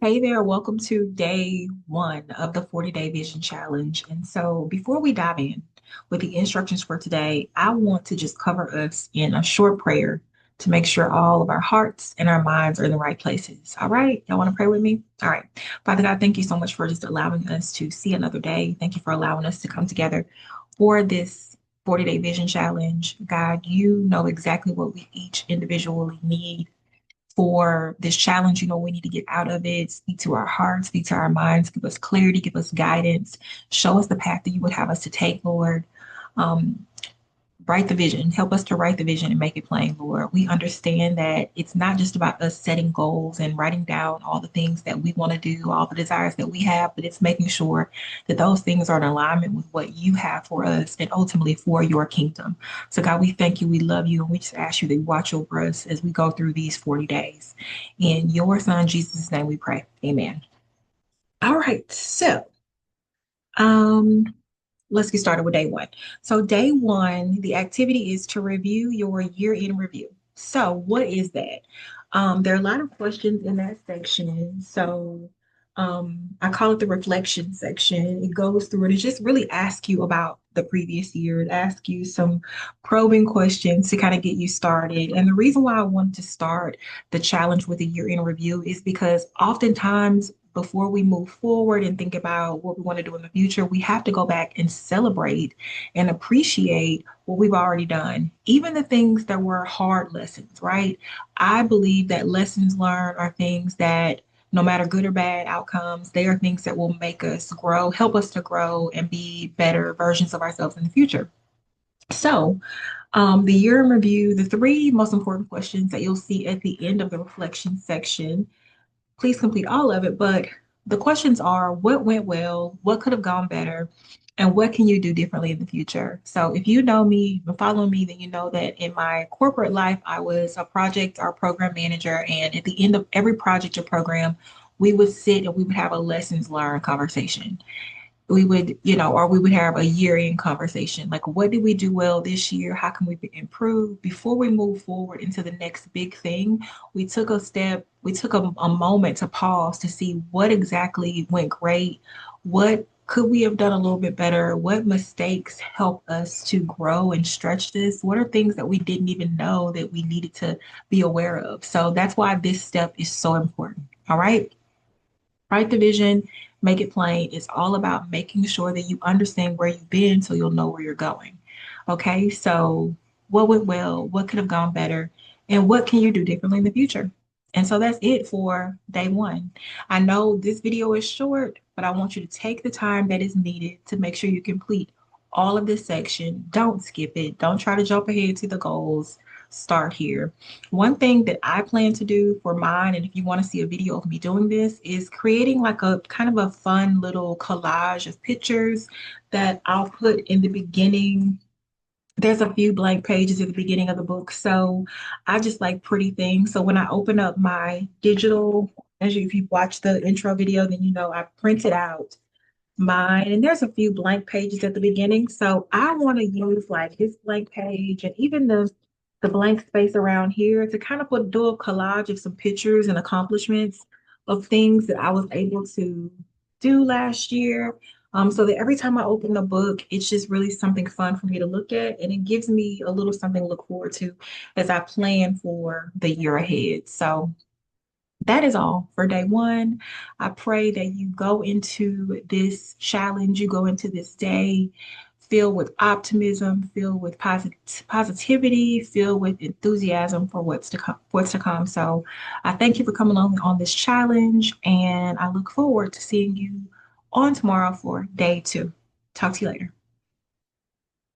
Hey there, welcome to day one of the 40-day vision challenge. And so before we dive in with the instructions for today, I want to just cover us in a short prayer to make sure all of our hearts and our minds are in the right places. All right, y'all want to pray with me? All right. Father God, thank you so much for just allowing us to see another day. Thank you for allowing us to come together for this 40-day vision challenge. God, you know exactly what we each individually need for this challenge. You know, we need to get out of it, speak to our hearts, speak to our minds, give us clarity, give us guidance, show us the path that you would have us to take, Lord. Um, Write the vision, help us to write the vision and make it plain, Lord. We understand that it's not just about us setting goals and writing down all the things that we want to do, all the desires that we have, but it's making sure that those things are in alignment with what you have for us and ultimately for your kingdom. So, God, we thank you, we love you, and we just ask you to watch over us as we go through these 40 days. In your son, Jesus' name, we pray. Amen. All right. Um, let's get started with day one. So, day one, the activity is to review your year in review. So, what is that? There are a lot of questions in that section. So, I call it the reflection section. It goes through and it just really asks you about the previous year. It asks you some probing questions to kind of get you started. And the reason why I wanted to start the challenge with a year in review is because oftentimes before we move forward and think about what we want to do in the future, we have to go back and celebrate and appreciate what we've already done, even the things that were hard lessons, right? I believe that lessons learned are things that no matter good or bad outcomes, they are things that will make us grow, help us to grow and be better versions of ourselves in the future. So, the year in review, the three most important questions that you'll see at the end of the reflection section, please complete all of it. But the questions are what went well, what could have gone better, and what can you do differently in the future? So if you know me, been following me, then you know that in my corporate life, I was a project or program manager. And at the end of every project or program, we would sit and we would have a lessons learned conversation. We would, or we would have a year-end conversation. Like, what did we do well this year? How can we improve? Before we move forward into the next big thing, we took a moment to pause to see what exactly went great. What could we have done a little bit better? What mistakes help us to grow and stretch this? What are things that we didn't even know that we needed to be aware of? So that's why this step is so important. All right. Write the vision, make it plain. It's all about making sure that you understand where you've been so you'll know where you're going. Okay, so what went well? What could have gone better? And what can you do differently in the future? And so that's it for day one. I know this video is short, but I want you to take the time that is needed to make sure you complete all of this section. Don't skip it. Don't try to jump ahead to the goals. Start here. One thing that I plan to do for mine, and if you want to see a video of me doing this, is creating like a kind of a fun little collage of pictures that I'll put in the beginning. There's a few blank pages at the beginning of the book. So I just like pretty things. So when I open up my digital, if you watch the intro video, then you know I printed out mine, and there's a few blank pages at the beginning. So I want to use like this blank page and even the blank space around here to kind of do a collage of some pictures and accomplishments of things that I was able to do last year. So that every time I open the book, it's just really something fun for me to look at, and it gives me a little something to look forward to as I plan for the year ahead. So that is all for day one. I pray that you go into this challenge, you go into this day filled with optimism, filled with positivity, filled with enthusiasm for what's to come. What's to come. So, I thank you for coming on this challenge, and I look forward to seeing you on tomorrow for day two. Talk to you later.